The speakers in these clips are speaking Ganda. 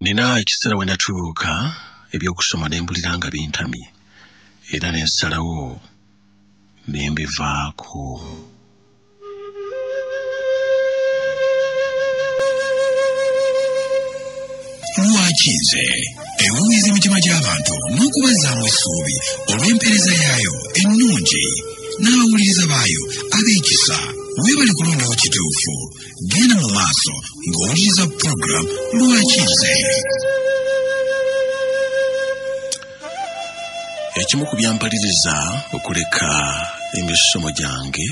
Nina ekiseera we natuuka ebyokusoma ne mpulira nga bintamye era ne nsalawo ne mbivaako. Lwaki nze ewunyiriza emitima gy'abantu n'okubazaamu essuubi olw'empeereza yaayo ennungi n'abawuliriza baayo ab'ekisa weebali kulondawo kituufu genda mu maaso ng'owuliriza program Lwaki nze. Ekimu ku byampaliriza okuleka emisomo gyange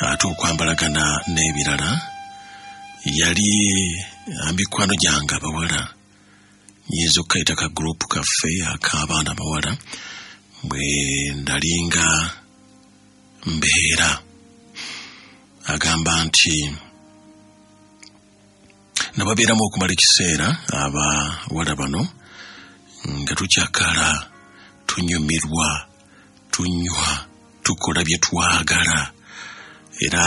ate okwambalagana n'ebirala yali mikwano gyange abawala. Nyinza okukayita ka group kaffe ak'abaana abawala bwe ndalinga mbeera. Agamba nti nababeeramu okumala ekiseera abawala bano nga tukyakala tunyumirwa tunywa tukola bye twagala era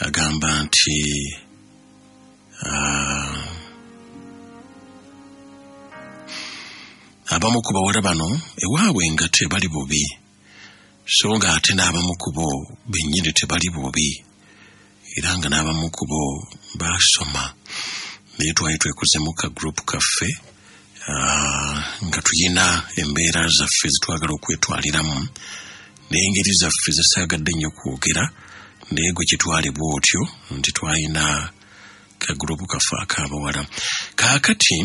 agamba nti abamu ku bawala bano ewaabwe nga tebali bubi so nga ate n'abamu ku bo bennyini tebali bubi era nga n'abamu ku bo basoma naye twali twekuzemu ka group kaffe nga tuyina embeera zaffe zetwagala okwetwaliramu n'engeri zaffe zesaagadde nnyo kwogera naye gwe kitwali bw'otyo nti twalina ka group kaffe ak'abawala. Kaakati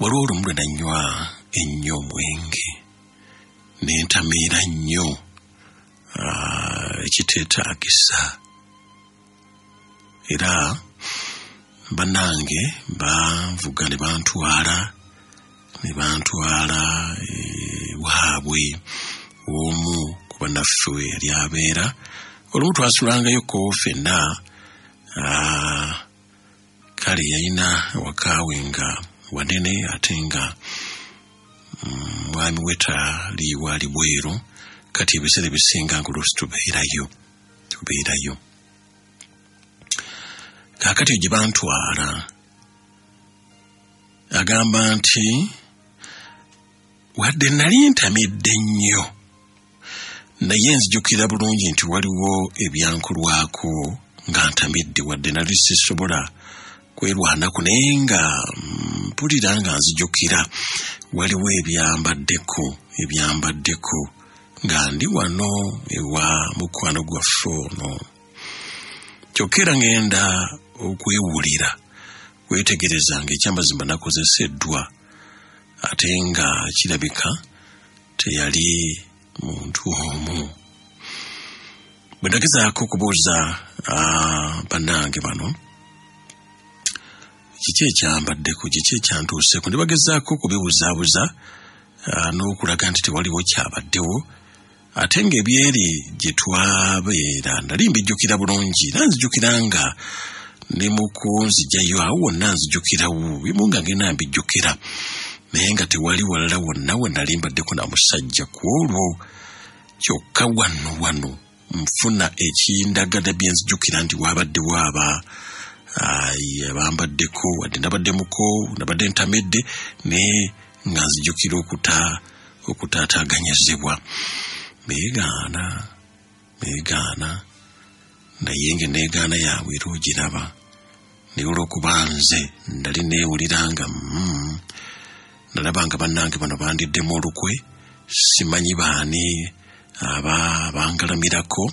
waliwo olumu lwe nanywa ennyo omwenge nentamiira nnyo ekiteetaagisa era bannange banvuga ne bantwala waabwe omu ku bannaffe yali abeera olumu twasulangayo ko ffenna kale yalina wakaawe nga wanene ate nga mwami we taliwaali bweru kati ebiseera ebisinga nga oluusi tubeerayo. Kaakati gye bantwala agamba nti wadde nali ntamidde nnyo naye nzijukira bulungi nti waliwo ebyankolwako nga ntamidde wadde nali sisobola kwerwanako naye nga mpulira nga nzijukira waliwo ebyambaddeko nga ndi wano ewa mukwano gwaffe ono kyokka era ngenda okwewulira kwetegereza nga ekyamazima nakozeseddwa ate nga kirabika teyali muntu omu. Bwe nagezaako okubuuza bannange bano kiki ekyambaddeko kiki ekyantuuseeko ne bagezaako okubibuzaabuza n'okulaga nti tewaliwo kyabaddewo ate ng'ebyeri gye twabeera nali mbijjukira bulungi era nzijukira nga ne mu kunzijayo awo wonna nzijukirawo bimu nga ngenda mbijjukira naye nga tewali walala wonna we nali mbaddeko na musajja ku olwo kyokka wano nfuna ekindagala bye nzijukira nti waabaddewo abambaddeko wadde nabadde ntamedde naye nga nzijukira okutaataaganyizibwa. Meegaana naye nga neegaana yaabwe era ogiraba naye olw'okuba nze ndali neewulira nga nalaba nga bannange bano bandiddemu olukwe simanyi baani abangalamirako.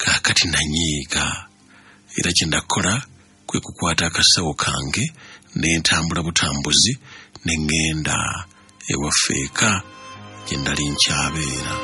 Kaakati nanyiiga era kye nakola kwe kukwata akasawo kange n'entambula butambuzi ne ŋŋenda ewaffe eka gye ndali nkyabeera.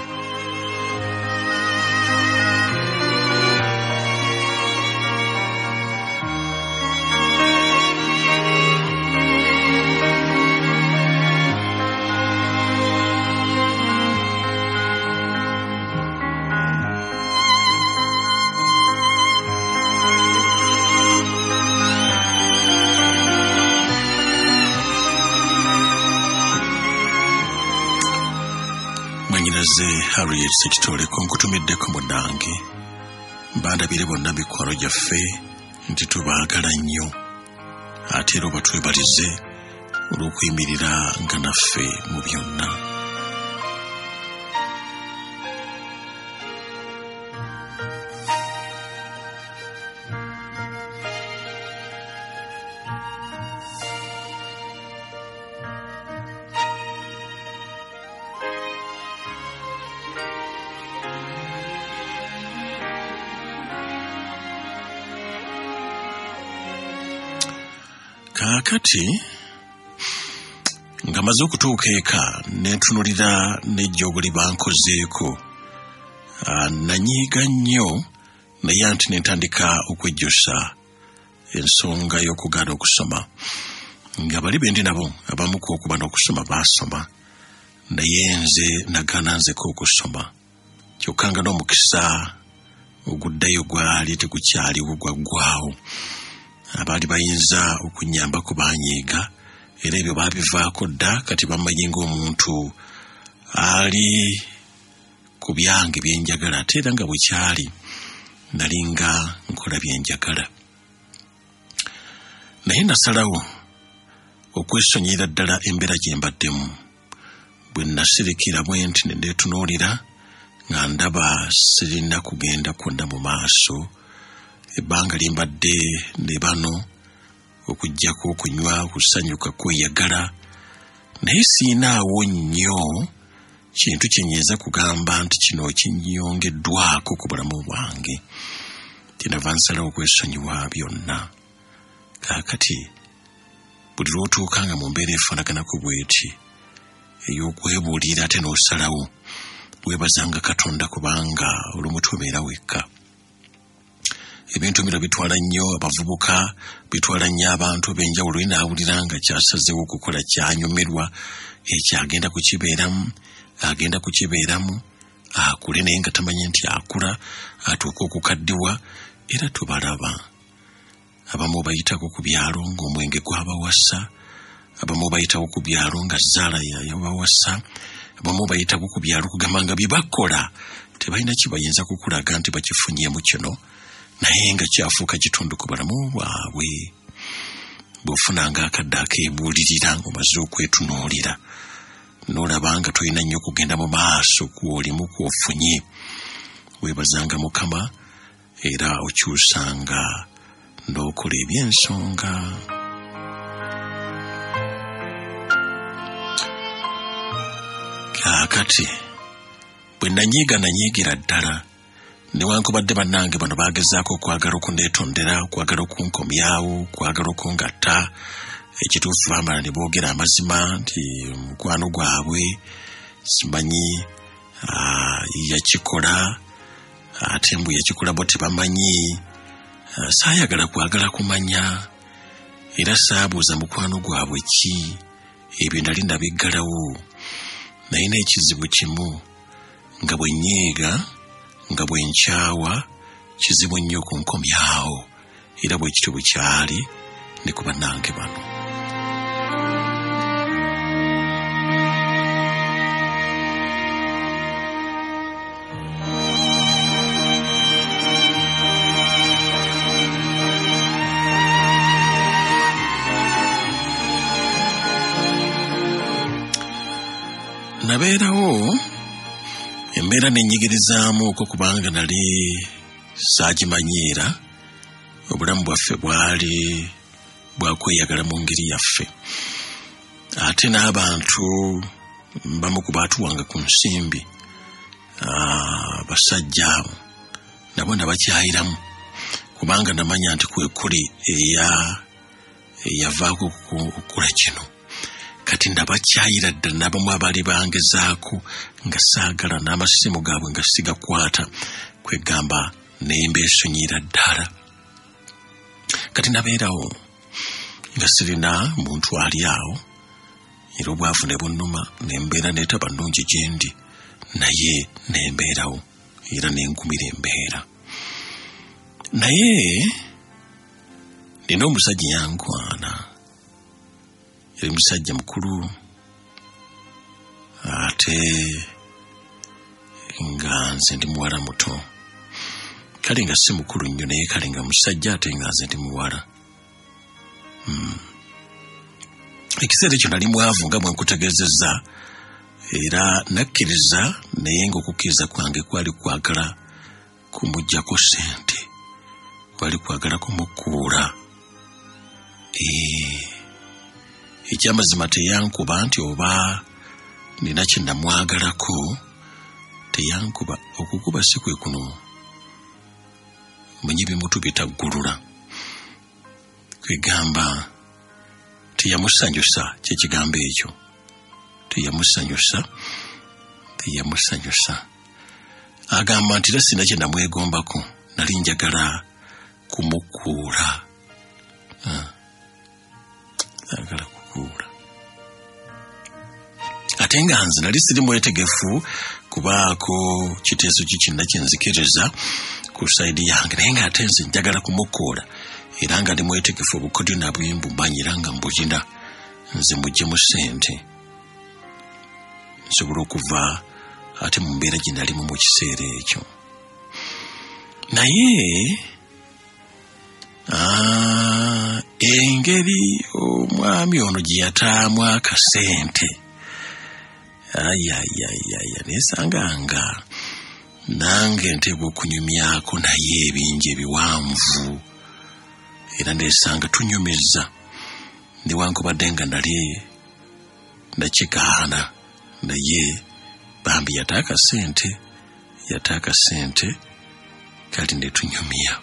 Harriet Sekitole konkutumiddeko munnange bandabire bonna mikwano gyaffe nti tubaagala nnyo ate era obatwebalize olw'okuyimirira nga naffe mu byonna. Kaakati nga maze okutuuka eka nentunulira n'ejjogoli bankozeeko, nanyiiga nnyo naye anti nentandika okwejjusa ensonga y'okugaana okusoma. Nga bali bendi nabo abamu ku okuba n'okusoma baasoma, naye nze nagaana nzeko okusoma. Kyokka nga n'omukisa oguddayo gwali tegukyaliwo, gwaggwaawo. Abaali bayinza okunyambako banyiiga, era ebyo baabivaako dda. Kati bamanyi ng'omuntu ali ku byange byenjagala, ate era nga bwekyali nalinga nkola byenjagala. Naye nasalawo okwesonyiira ddala embeera gye mbaddemu. Bwe nasirikira bwe nti ne neetunuulira nga ndaba sirina kugenda kwonna mu maaso. Ebbanga limbadde ne bano okuggyako okunywa, okusanyuka, kweyagala, naye siinaawo nnyo kintu kye nnyinza kugamba nti kino kinyongeddwako ku bulamu bwange. Kyenava nsalawo okwesonyiwa byonna. Kaakati buli lw'otuukanga mu mbeera efaanaganako bw'eti ey'okwebuulira ate n'osalawo, weebazanga Katonda kubanga olw'omutubeera wekka. Ebintu bino bitwala nnyo abavubuka, bitwala nnyo abantu b'enjawulo. Naawulira nga kyasazeewo okukola kyanyumirwa, ekyo agenda kukibeeramu, akule naye nga tamanyi nti akula, atuuka okukaddiwa, era tubalaba. Abamu bayitako ku byalo ng'omwenge gwabawasa, abamu bayitako ku byalo nga zzaala yabawasa, abamu bayitako ku byalo kugamba nga bye bakola tebalina kibayinza kukulaga nti bakifunyeemu kino, naye nga kyafuuka kitundu ku bulamu bwabwe. Bw'ofunanga akadde akeebuulirira ng'omaze okwetunuulira, n'olaba nga tolina nnyo okugenda mu maaso kw'olimu kw'ofunye, weebazanga Mukama era okyusanga n'okola eby'ensonga. Kaakati bwe nanyiigira ddala, newankubadde bannange bano bagezaako okwagala okunneetondera, okwagala okunkomyawo, okwagala okungatta, ekituufu bambala ne boogera amazima nti omukwano gwabwe simanyi yakikola, ate mbu yakikola bo tebamanyi. Saayagala kwagala kumanya, era saabuuza mukwano gwabwe ki. Ebyo nali nabiggalawo, naye n'ekizibu kimu, nga bwe nnyiiga, nga bwe nkyawa, kizibu nnyo okunkomyawo, era bwe kityo bwe kyali ne ku bannange bano. Nabeerawo embeera nenyigirizaamu okwo kubanga nali saagimanyiira. Obulamu bwaffe bwali bwakweyagala mu ngeri yaffe, ate n'abantu bamu ku baatuwanga ku nsimbi, basajja nabo nabakyayiramu, kubanga namanya nti kwekuli eyavaako okukola kino. Kati ndabakyayira ddala n'abamu abaali bangezaako nga saagala, n'amasimu gaabwe nga sigakwata, kwegamba nembeesonyiira ddala. Kati nabeerawo nga sirina muntu ali awo, era obwavu ne bunnuma, nembeera neetaba nnungi gye ndi, naye nembeerawo era nengumira embeera. Naye nina omusajja yankwana, yali musajja mukulu, ate nga nze ndi muwala muto. Kale nga si mukulu nnyo, naye kale nga musajja ate nga nze ndi muwala. Ekiseera ekyo nali mwavu nga bwe nkutegeezezza era nakkiriza naye ng'okukkiriza kwange kwali kwagala kumuggyako ssente, kwali kwagala kumukuula. Ekyamazima teyankuba nti oba nina kye namwagalako, teyankuba. Okukuba si kwe kuno manyi bimutu bitaggulula, kwegamba teyamusanyusa. Kyekigambo ekyo, teyamusanyusa. Agamba nti era sina kye namwegombako, nali njagala kumukuula. Agala kukuula. Ate nga nze nali siri mwetegefu kubaako kiteeso kikinna kyenzikiriza ku saidi yange, naye nga ate nze njagala kumukuula era nga ndi mwetegefu obukodyo nabwe mbumanyira nga mbulina, nze muggyemu ssente nsobola okuva ate mu mbeera gye nalimu mu kiseera ekyo. Naye engeri omwami ono gye yataamu akasente, nesanganga nange nteebwa okunyumyako naye ebingi ebiwanvu, era nesanga tunyumiza newankubadde nga nali nakikaana, naye bambi yataaka sente kati netunyumya.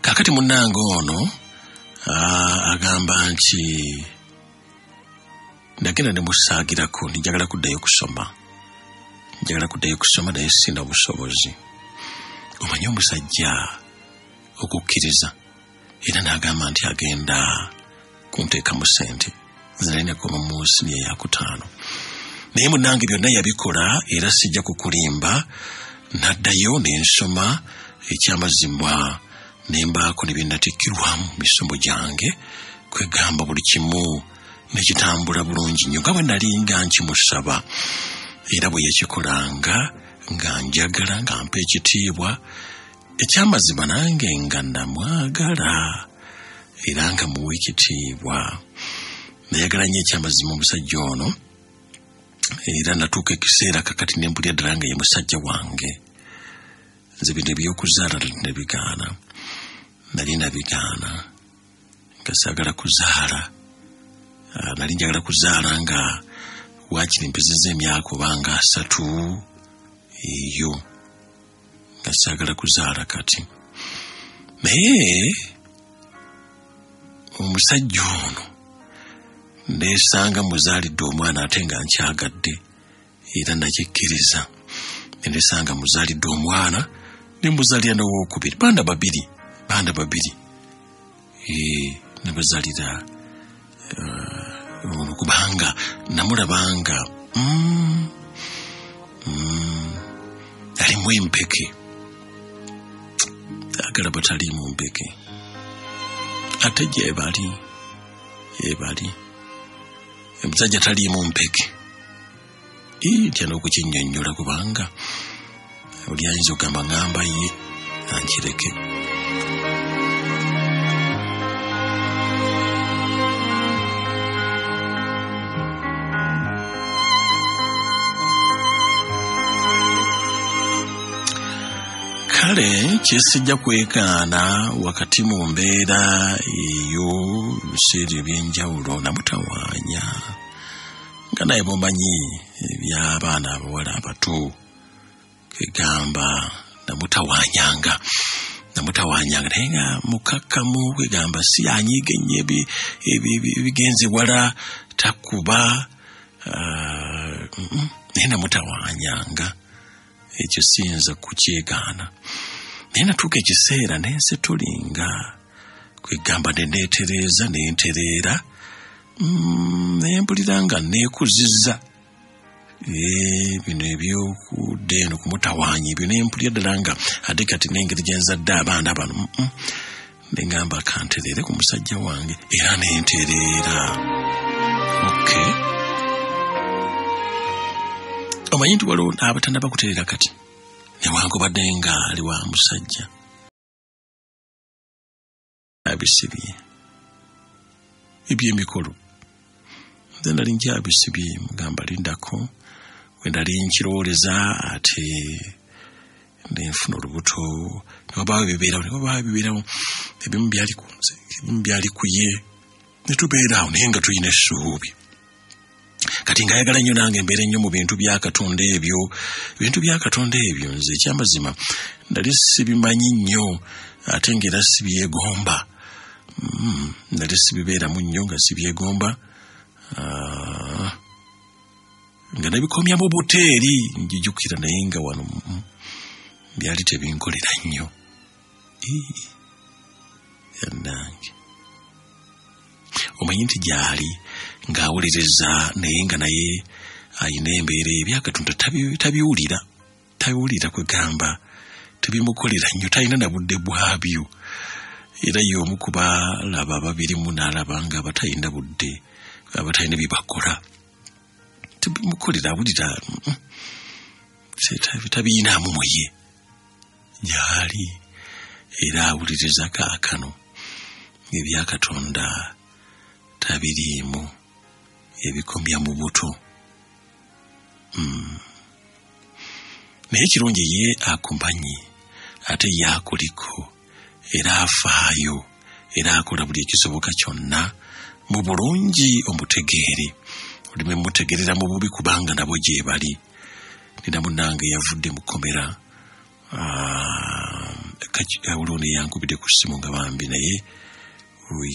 Kakati munnange ono agamba nti ndagenda nemusaagirako, njagala kuddayo kusoma naye sina busobozi. Omanyi omusajja okukkiriza era n'agamba nti agenda kunteekamu ssente. Nze nali nakoma mu siniya ya 5, naye munnange byonna yabikola era sijja kukulimba. Naddayo nensoma ekyamazima nembaako ne byenatikkirwamu misomo gyange, kwegamba buli kimu nekitambula bulungi nnyo nga bwe nali nga nkimusaba, era bwe yakikolanga nga njagala nga mpa ekitiibwa. Ekyamazima nange nga namwagala era nga muwa ekitiibwa. Nayagala nnyo ekyamazima omusajja ono, era natuuka ekiseera kakati nempulira ddala nga ye musajja wange. Nze bino ebyokuzaala nali nabigaana nga saagala kuzaala. Nali njagala kuzaala nga waakiri mpezezza emyaka obanga 3 eyo, nga saagala kuzaala kati. Naye omusajja ono nesanga muzaalidde omwana ate nga nkyagadde era nakikkiriza. Nesanga muzaalidde omwana nemuzaalira n'owokubiri, banda babiri nebazaalira kubanga namulabanga alimu empeke, agala batalimu mpeke, ate gyebali omusajja talimu mpeke. Tya n'okukinnyonnyola kubanga oli ayinza okugamba ngamba ye ankireke. Kale kyesijja kwekaana wakati mu mbeera eyo biseera ebyenjawulo namutawaanya, nga naye bomanyi eby'abaana abawala abato, kwegamba namutawaanyanga naye nga mukakkamu, kwegamba si anyiiga ennyo ebigenze wala takuba, naye namutawaanyanga. Ekyo siyinza kukyegaana. Naye natuuka ekiseera nensetulinga, kwegamba nentereeza nentereera, nempulira nga neekuzizza. Bino ebyokudda eno kumutawaanya ebyo nempulira ddala nga ate kati n'engeri gyenzadde abaana bano, nengamba kantereere ku musajja wange era nentereera. Omanyi nti waliwo abatannaba kutereera kati newankubadde nga ali wa musajja. nkyabisibye ebyemikolo nze nali nkyabisibye mugamba lindako bwe nali nkirooleza ate nenfuna olubuto nebabaawo ebibeerawo ebimu byali kunze ebimu byali kuye netubeeraawo naye nga tulina essuubi kati ngayagala nnyo nange embeera ennyo mu bintu bya Katonda ebyo nze ekyamazima nali sibimanyi nnyo ate ng'era sibyegomba nali sibibeeramu nnyo nga sibyegomba nga nabikomya mu buteeri njijukira naye nga wano byali tebinkolera nnyo yannange omanyi nti gyali ng'awuliriza naye nga naye ayina embeera ebya Katonda tabiwulira kwegamba tebimukolera nnyo talina na budde bwabyo era y'omu ku balaba babirimu n'alaba nga abatalina budde abatalina bye bakola tebimukolera awulira tabiinaamu muye gyali era awuliriza kaakano ebya Katonda tabiriimu ebikomya mu buto naye kirungi ye akumanyi ate ye akuliko era afaayo era akola buli ekisoboka kyonna mu bulungi omutegeere olime mutegerera mu bubi kubanga nabo gye bali nina munnange yavudde mu kkomera olwo yankubidde ku ssimu nga bambi naye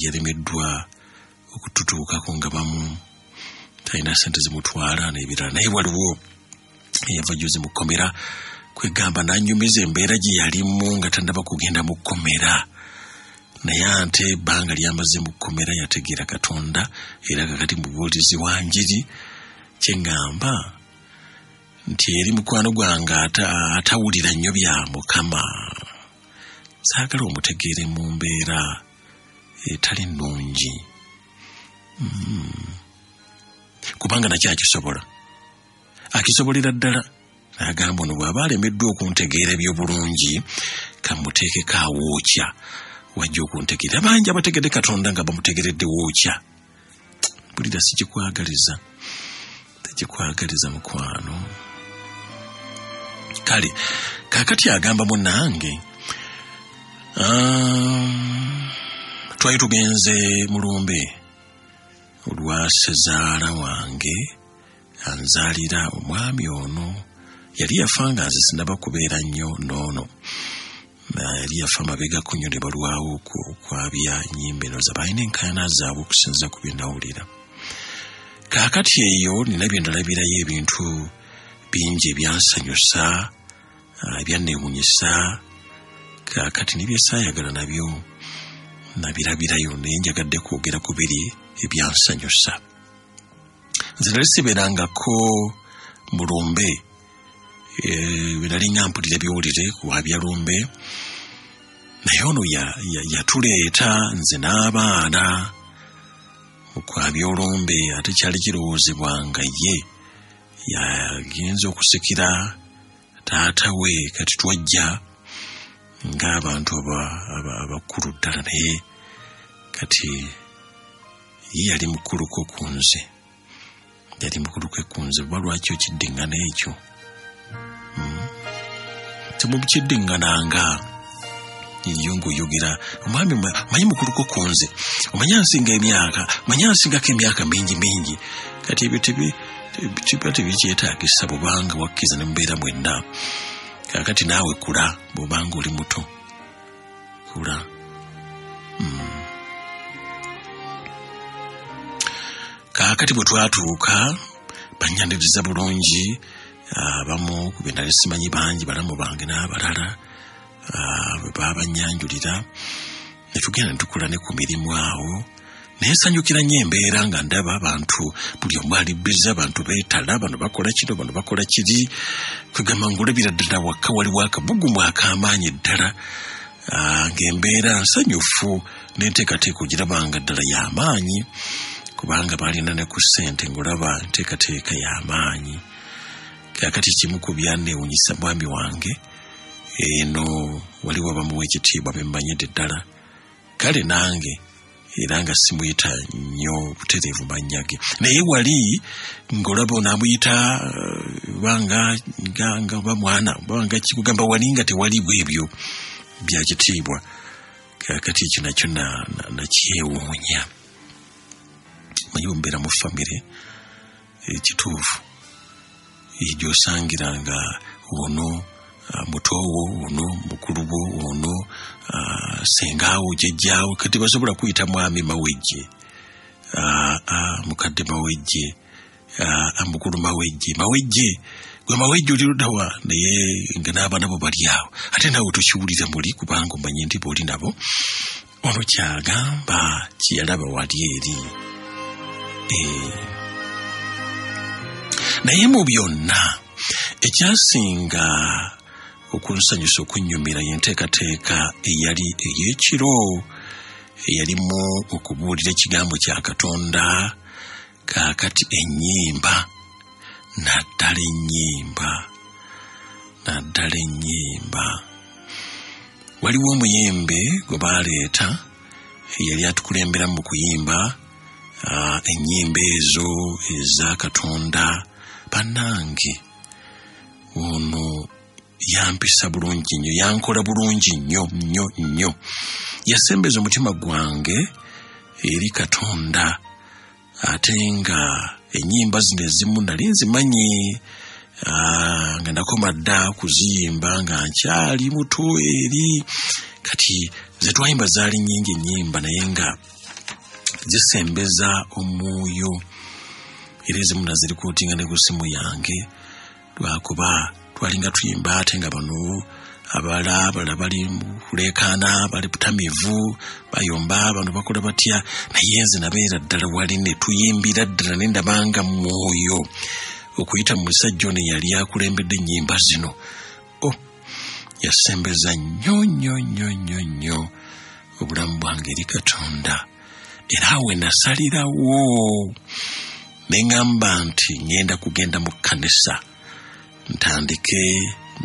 yalemeddwa okututuukako nga bamu talina ssente zimutwala n'ebirala naye waliwo eyava juzi mu kkomera kwegamba nanyumiza embeera gye yalimu nga tannaba kugenda mu kkomera naye ate ebbanga lyamaze mu kkomera yategeera Katonda era kakati mu bubuulizi wa njiri kyengamba nti eri mukwano gwange atawulira nnyo bya Mukama saagala omutegeere mu mbeera etali nnungi kubanga nakyo akisobolera ddala n'agamba ono bw'aba alemeddwa okuntegeera eby'obulungi kamuteekeko awookya wajja okuntegeera bangi abategedde Katonda nga bamutegeredde wookya bulira tekikwagaliza mukwano kale kaakati agamba munnange twali tugenze mulumbe olwa Sezaala wange anzaalira omwami ono yali yafa nga nze sinaba kubeera nnyo noono yali yafa mabegako nnyo ne balwawo okwabya nnyimba eno zabalina enkaayana zaabwe okusinza ku bye nawulira kaakati eyo nina bye ndalabirayo ebintu bingi ebyansanyusa ebyanneewunyisa kaakati nebyesaayagala nabyo nabirabirayo naye njagadde kwogera ku biri ebyansanyusa nze nali sibeerangako mulumbe nali mpulira ebiwulire kuwabya lumbe naye ono yatuleeta nze n'abaana okwabya olumbe ate kyali kirowoozebwa nga ye yagenza okusikira taata we kati twajja ng'abantu abakulu ddala naye kati ye yali mukuluko ku nze oba lwaki okiddiŋŋana ekyo temukiddiŋŋananga iyo ng'oyogera omwami manyi mukuluko ku nze omanyi ansingako emyaka mingi kati ebyo tiba tebikyetaagisa bwobanga wakkiriza ne mubeera mwenna kaakati naawe kula bw'obanga oli muto kula kaakati bwe twatuuka bannyaniriza bulungi abamu ku bye nali simanyi bangi balamu bange n'abalala bwe babanyanjulira ne tugenda ne tukola ne ku mirimu awo naye nsanyukira nnyo embeera nga ndaba abantu buli omu ali biza abantu beetala bano bakola kino bano bakola kiri kwegamba ng'olabira ddala wakka waliwo akabugumu ak'amaanyi ddala ng'embeera nsanyufu n'enteekateeka ogirabanga ddala y'amaanyi kubanga balina ne ku ssente ng'olaba nteekateeka y'amaanyi kaakati kimu ku byanneewunyisa mwami wange eno waliwo abamuwa ekitiibwa bemmanyidde ddala kale nange era nga simuyita nnyo butereevu mannya ge naye wali ng'olaba onaamuyita nga bamwana banga kikugamba wali nga tewaliwo ebyo bya kitiibwa kakati ekyo nakyo nakyewuunya manyi bwemubeera mu famire ekituufu gy'osangiranga ono mutowo ono mukuluwo ono sengaawo jjajjaawo kati basobola kuyita mwami mawejje mukadde mawejje mukulu mawejje gwe mawejje oli ludawa naye nga n'abaana bo bali awo ate naawe tokiwulira muli kubanga omanye nti booli nabo ono kyagamba kyeyalaba wali eri naye mu byonna ekyasinga okunsanyusa okunnyumira y'enteekateeka eyali ey'ekiro eyalimu okubuulira ekigambo kya Katonda kaakati ennyimba naddala ennyimba waliwo omuyembe gwe baaleeta eyali atukulembera mu kuyimba ennyimba ezo eza Katonda bannange ono yampisa bulungi nnyo yankola bulungi nnyo yasembeza omutima gwange eri Katonda ate nga ennyimba zino ezimu nali nzimanyi nga nakoma dda kuziyimba nga nkyali muto eri kati ze twayimba zaali nnyingi ennyimba naye nga zisembeza omwoyo era ezimu nazirikootinga ne ku ssimu yange lwakuba twalinga tuyimba ate nga bano abala bali kuleekaana bali butamivu bayomba bano bakola batya naye nze nabeera ddala wali ne tuyimbira ddala ne ndabanga mwoyo okuyita mu musajja ono yali akulembedde ennyimba zino yasembeza nnyo obulamu bwange eri Katonda era awe nasalirawo neŋŋamba nti ŋŋenda kugenda mu kkanisa ntandike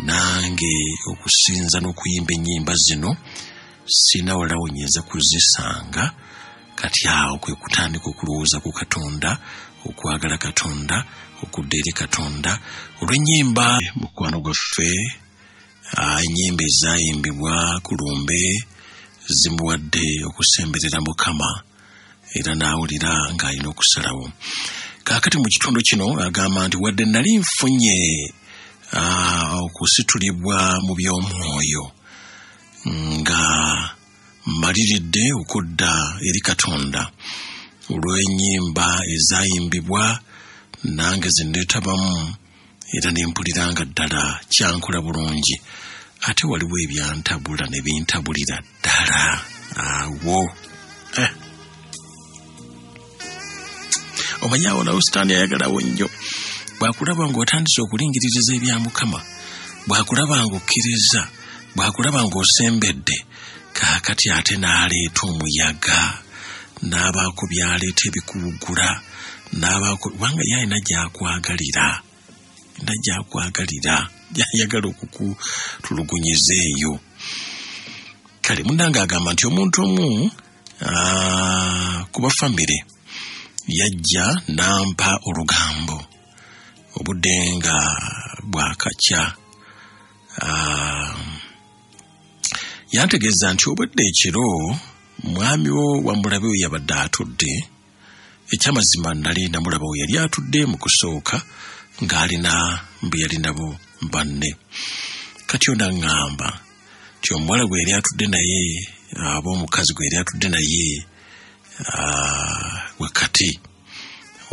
nange okusinza n'okuyimba ennyimba zino sina walawo nyinza kuzisanga kati awo kwe kutandika okulowooza ku Katonda okwagala Katonda okudda eri Katonda olw'ennyimba mukwano gwaffe ennyimba ezayimbibwa ku lumbe zimuwadde okusemberera Mukama era n'awulira ng'alina okusalawo kaakati mu kitundu kino agamba nti wadde nali nfunye okusitulibwa mu by'omwoyo nga mmaliridde okudda eri Katonda olw'ennyimba ezayimbibwa nange zinneetabamu era nempulira nga ddala kyankola bulungi ate waliwo ebyantabula ne bintabulira ddala awo omanyi awo nawo sitaani ayagalawo nnyo bwakulaba ng'otandise okulingiririza ebya Mukama bwakulaba ng'okkiriza bwakulaba ng'osembedde kaakati ate n'aleeta omuyaga n'abaako byaleeta ebikuwugula n'abaako kubanga yalina gyakwagalira yayagala okukutulugunyiza eyo kale munnange agamba nti omuntu omu kuba famire yajja nampa olugambo obudde nga bwakakya yantegeeza nti obudde ekiro mwami wo wamulabe we yabadde atudde ekyamazima nali namulaba we yali atudde mu kusooka ng'alina mbe yali nabo banne kati ona ŋŋamba nti omuwala gwe yali atudde naye aba omukazi gwe yali atudde naye wakati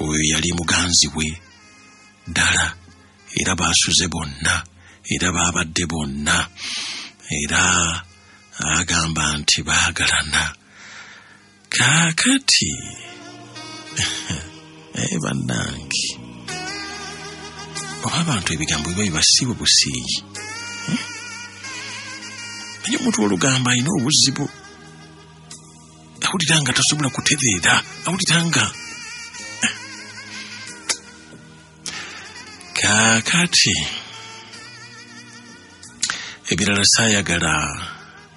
oyo yali muganzi we ddala era baasuze bonna era baabadde bonna era agamba nti baagalana kaakati bannange oba abantu ebigambo biba bibasiibwe busiiyi naye omuntu olugambo alina obuzibu awulira nga tasobola kutereera awulira nga kaakati ebirala saayagala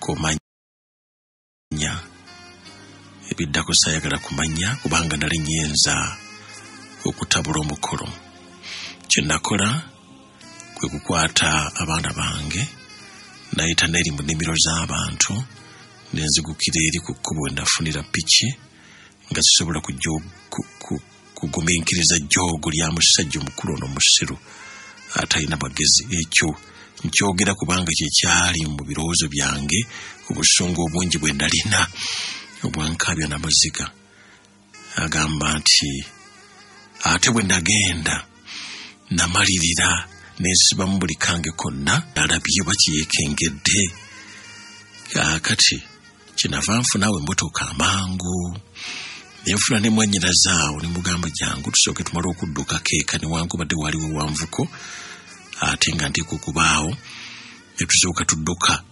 kumanya ebiddako sayagala kumanya kubanga nali nyenza okutabula omukolo. Kye nakola kwe kukwata abaana bange nayita n'eri mu nnimiro z'abantu nenzigukira eri ku kkubo we nafunira piki nga zisobola kugumiikiriza jjoogo lya musajja omukulu ono musiru atalina magezi. Ekyo nkyogera kubanga kye kyali mu birowoozo byange, obusungu obungi bwe ndalina obwankaabya n'amaziga. Agamba nti ate bwe ndagenda namalirira nensibamu buli kange konna alabye bakiyeekengedde. Kaakati kinava nfunawe emmotoka amangu nenfuna ne mwannyinazaawo ne mugamba jangu tusooke tumale okudduka keeka newankubadde waliwo wanvuko ate nga nteeka okubaawo ne tusooka tudduka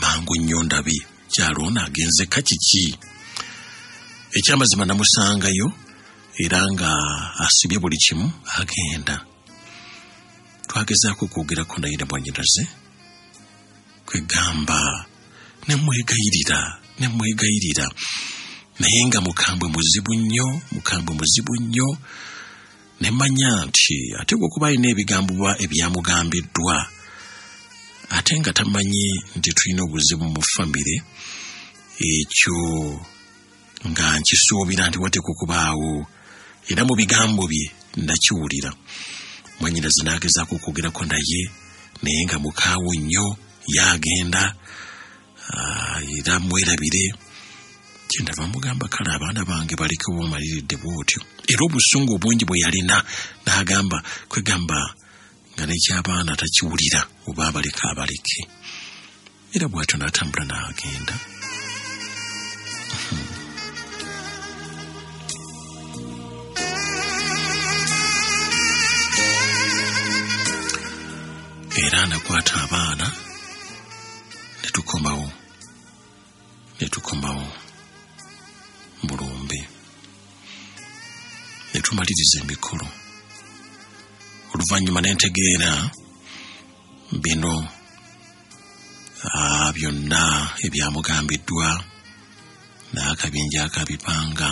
mangu nnyo ndabi kyalo ono agenze kakiki. Ekyamazima namusangayo era nga asibye buli kimu agenda. Twagezaako okwogerako naye ne mwannyinaze kwegamba nemwegayirira naye nga mukambwe muzibu nnyo. Nemanya nti ate okuba alina ebigambo ebyamugambiddwa ate nga tamanyi nti tulina obuzibu mu famire, ekyo nga nkisuubira nti wateeka okubaawo era mu bigambo bye ndakiwulira. Mwannyinaze n'agezaako okwogerako naye nga mukaawo nnyo yagenda era mwerabire. Kyendava mugamba kale abaana bange balikewo omaliridde bwotyo. Era obusungu obungi bwe yalina n'agamba kwegamba nga n'ekyabaana takiwulira oba abaleke. Era bw'atyo n'atambula n'agenda. Era nakwata abaana netukomawo Mulumbe netumaliriza emikolo. Oluvannyuma nentegeera bino byonna ebyamugambiddwa n'akabinja akabipanga.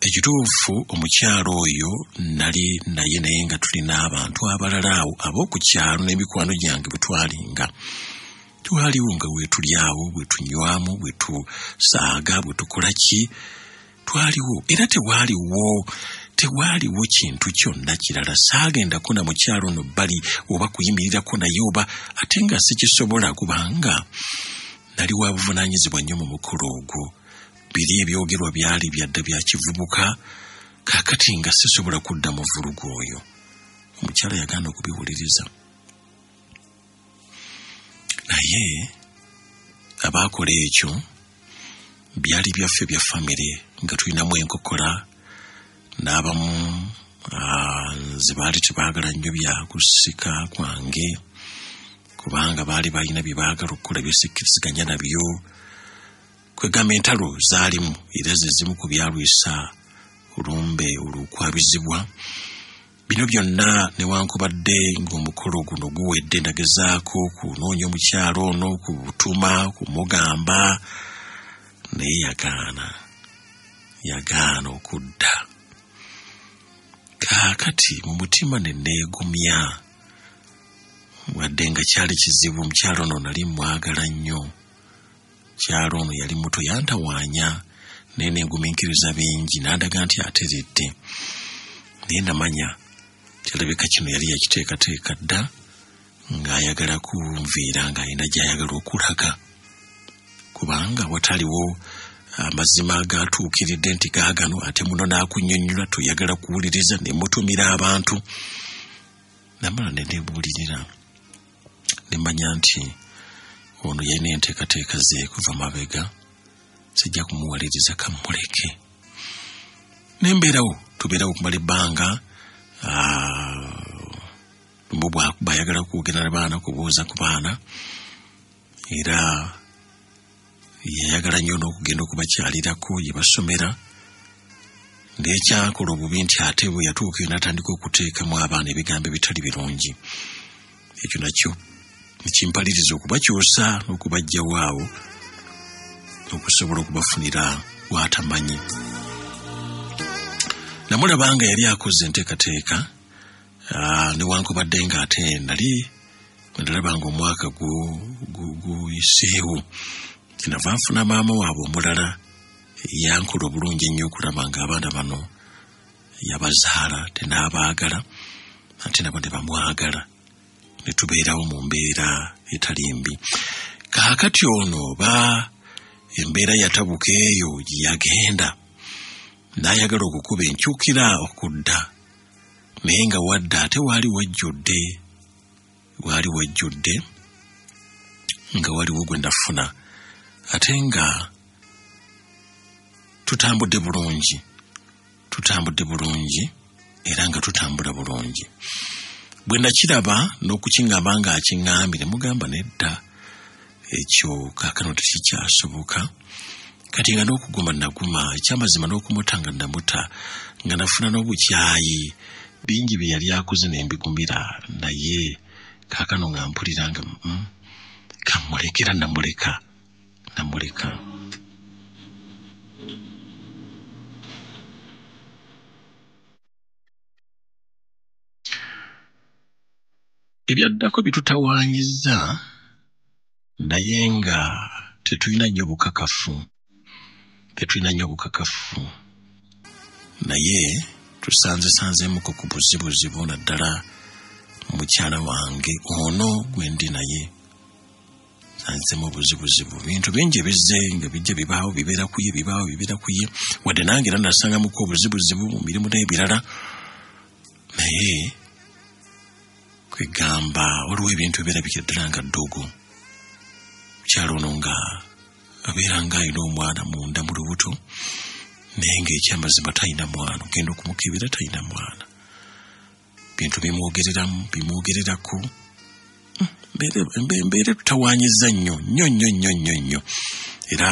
Ekituufu omukyalo oyo nali naye nga tulina abantu abalala awo ab'oku kyalo n'emikwano gyange bwe twalinga. Twaliwo nga bwetuli awo bwetunywamu bwetusaaga bwetukola ki twaliwo era tewaliwo kintu kyonna kirala. Saagendako na mukyalo no bali oba kuyimirirako naye oba ate nga sikisobola kubanga nali wa buvunaanyizibwa nnyo mu mukolo ogwo. Biri ebyogerwa byali byadda bya kivubuka kaakati nga sisobola kudda mu vulugu oyo. Omukyala yagaana okubiwuliriza naye abaakola ekyo byali byaffe bya famire nga tulinamu enkokola n'abamu nze baali tebaagala nnyo bya kusika kwange kubanga baali balina bye baagala okukola byesikkiriziganya nabyo. Kwegamba entalo zaalimu era ze zimu ku byalwisa olumbe olukwabizibwa. Bino byonna newankubadde ng'omukolo guno guwedde ndagezaako kunoonya omukyalo ono kubutuma kumugamba naye yagaana okudda. Kaakati mu mutima ne neegumya wadde nga kyali kizibu. Omukyalo ono nali mwagala nnyo. Kyalo ono yali muto yantawaanya naye nengumiikiriza bingi n'andaga nti ateredde. Naye namanya kyalabika kino yali yakiteekateeka dda ng'ayagala kunviira ng'alina gy'ayagala okulaga kubanga wataliwo amazima agatuukiridde nti gaagano ate muno n'akunnyonnyola toyagala kuwuliriza ne mutumira abantu. Namala ne neebuulirira ne manya nti ono yalina enteekateeka ze kuva mabega, sijja kumuwaliriza kamuleke. Nembeerawo tubeerawo okumala ebbanga. Mbu bw'ayagala kwogera n'abaana kubuuza ku baana era yayagala nnyo n'okugenda okubakyalirako gye basomera. Ng'ekyakola obubi nti ate bwe yatuuka n'atandika okuteekamu abaana ebigambo ebitali birungi. Ekyo nakyo nekimpaliriza okubakyusa n'okubajjawo awo okusobola okubafunira watamanyi. Namulabanga yali akoze enteekateeka newankubadde ng'ate nali ndalabanga omwaka guyiseewo kinava nfuna maama waabwe omulala yankola obulungi ennyo okulaba nga abaana bano yabazaala tenaabaagala ate nabo ne bamwagala ne tubeerawo mu mbeera etali mbi. Kaakati ono oba embeera yatabuka eyo gye yagenda n'ayagala okukuba enkyukira okudda, naye nga wadde ate waali wajjudde nga waliwo gwe ndafuna ate nga tutambudde bulungi era nga tutambula bulungi. Bwe nakiraba n'okukingamba nga akiŋŋambye ne mugamba nedda ekyo kaakano tekikyasoboka, kati nga n'okuguma naguma, ekyamazima n'okumuta nga namuta, nga nafuna n'obukyayi bingi bye yali akoze ne mbigumira, naye kaakano nga mpulira nga kamulekera namuleka. Ebyaddako bitutawaanyizza naye nga tetulina nnyo bukakafu, naye tusanzeemuko ku buzibuzibu, naddala mukyala wange ono gwe ndi naye sanzemu obuzibuzibu. Bintu bingi ebizze nga bijja bibaawo bibeera ku ye, wadde nange era nasangamuko obuzibuzibu mu mirimu n'ebirala, naye kwegamba waliwo ebintu ebirabikira ddala nga ddogo. Mukyala ono nga abeera nga alina omwana munda mu lubuto naye ng'ekyamazima talina mwana, ogenda okumukebera talina mwana. Bintu bimwogererako mbeere tutawaanyiza nnyo era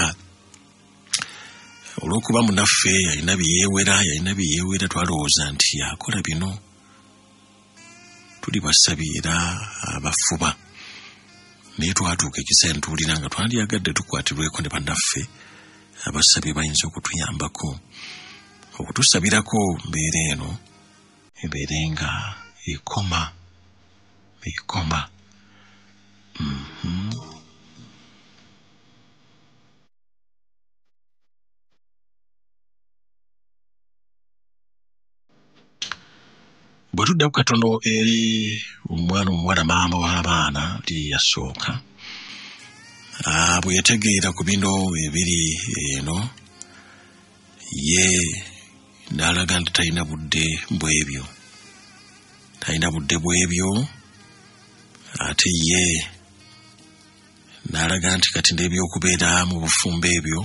olw'okuba munaffe yalina byeyeewera twalowooza nti akola bino tuli basabi era abafuba, naye twatuuka ekiseera tuwulira nga twandiyagadde tukwatirweko ne bannaffe abasabi bayinza okutuyambako okutusabirako mbeera eno ebeere nga ekoma. Bwe tuddaku katono eri omwana omuwala maama w'abaana li yasooka, bwe yategeera ku bino ebiri eno, ye n'alaga nti talina budde bwebyo, ate ye n'alaga nti kati n'ebyokubeera mu bufumbo ebyo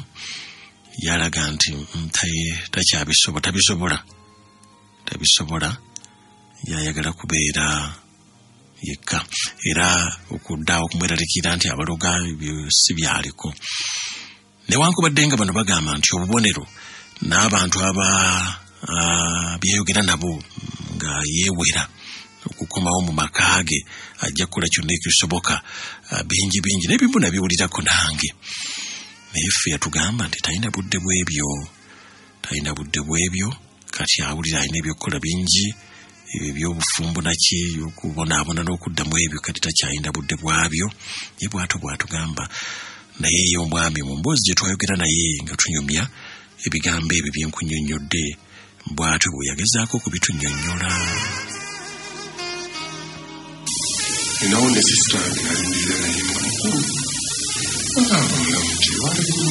yalaga nti tabisobola, yayagala kubeera yekka era okudda okumweraliikirira nti abaloga ebyo si byaliko. Newankubadde nga bano bagamba nti obubonero n'abantu byeyogera nabo nga yeewera okukomawo mu maka ge ajja kukola kyonna ekisoboka, bingi n'ebimu nabiwulirako nange, naye ffe yatugamba nti talina budde bwebyo, kati awulira alina ebyokukola bingi ebyobufumbo naki okubonaabona n'okuddamu ebyo, kati takyalina budde bwabyo, ye bw'atugamba. Naye ye omwami mu mboozi gye twayogera naye nga tunyumya ebigambo ebyo byenkunnyonnyodde, bw'atyo bwe yagezaako okubitunnyonnyola. Nawo ne sisita wange nalindirira naye nga mukulu agamba nti waliwo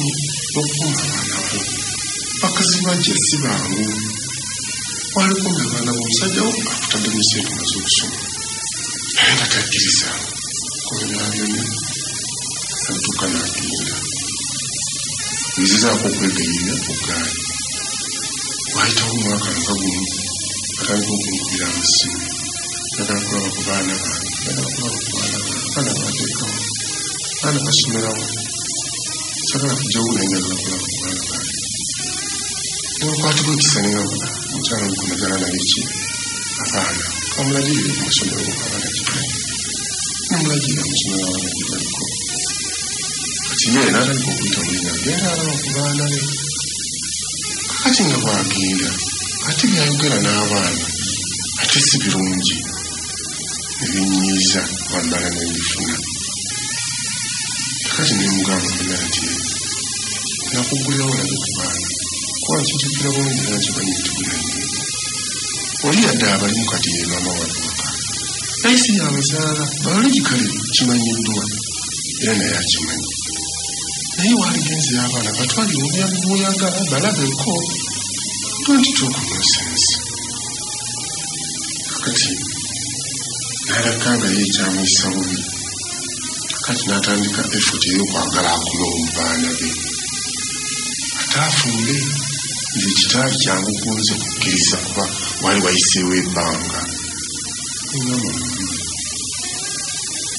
okukuma abaana bo bakaziba gye si bangu, walikumya abaana b'omusajja wo akutadde mu sente z'okusoma, naye nga takkiriza kubeera byonna natuuka n'agenda. Nzizaako okwegayirira ogaali, wayitawo omwaka nga gumu atandika okunkubira amasimu, yagala kulaba ku baana bange, baana bateekawo, baana basomerawo, sagala kujjawo naye njagala kulaba ku baana bange. Newakwatibwa ekisa nengambula omukyala omukunagala naye ki abaana kamulagirire ku masomero abaana gye bali, nemulagirira amasomero abaana gye baliko. Kati ye n'atandika okuyita mulinnya era abaana be kakati nga bwagenda ate byayogera n'abaana ate si birungi nebinyiiza wambala nebifuna kakati nemugamba funa nti nakugulirawo labe ku baana kuba kijukira bulungi era nkimanyi nti bulanyi oli yadde abali mukati ye maama wabuwaka naye si yabazaala biologically kimanyiddwa era naye akimanyi naye waligenze abaana batwalire obuyabi bw'oyagala balabeko don't talk nonsense kakati n'alaka nga ye ekyamuyisa bubi kakati n'atandika effort ey'okwagala akomewo mu baana be atafumbe nze kitaali kyangu kunze kukkiriza kuba wali wayiseewo ebbanga engamba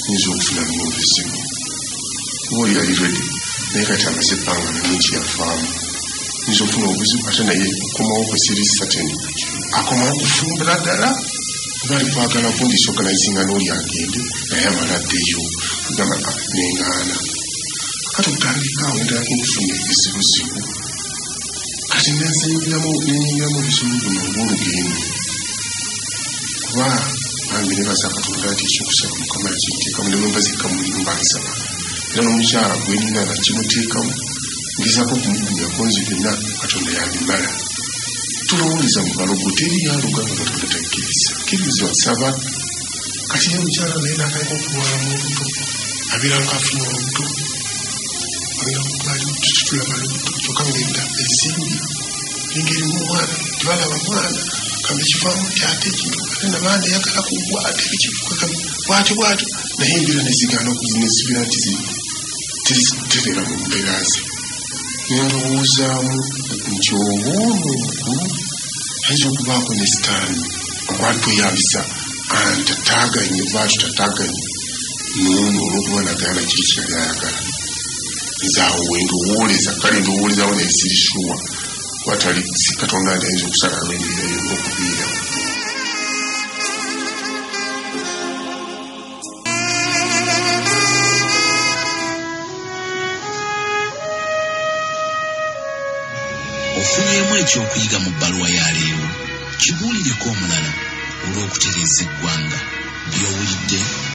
nyinza okufuna n'obuzibu kuba oli yali redi naye kati amaze ebbanga namingi yavaamu nyinza okufuna obuzibu ate naye okomawo kwesiri sateni akomawo kufumbira ddala kuba ali kwagala kundisorganizinga n'oli agende naye amala addeyo kugamba nengaana kati okutandikaawo endala nkufuna ebizibuzibu kati nenyingiramu obuzibu buno obw'olugendo kuba bambi nebaza katonda nti ekyokusaba mukama yakiteekamu nemwembazikamu nsaba era n'omukyala gwenina nakimuteekamu ngezaako okumugumyako nze byonna katonda yabimala tulowoleza mu balogo teri yaluga nga katonda takkiriza kkirizwa saba kati ye omukyala naye nakaleka okuwalamu olubuto abeeranga afuna olubuto tutulaba lubuto kyokka ngenda ezimbi engerimu omwana tebalaba mwana kambe kivaamu nti ate ekintu ate nabaana eyagala kugwa ate bikikweka bwatyo naye embeera nezigaana okuzinesibira nti teziterera mu mbeera ze nendowoozaamu nti oba ono omukulu ayinza okubaako ne sitaani okwali tweyambisa antataganye vaaki tataganye noono olw'okuba nagana kiri kyali ayagala nzaawo wendowooleza kale ndowoolezawo naye sirisuwa watali si katonda nti ayinza okusalawo embeera y'okubeerawo ofunyemu ekyokuyiga mu bbaluwa ya leero kibuulireko omulala olw'okutereeza eggwanga by'owulidde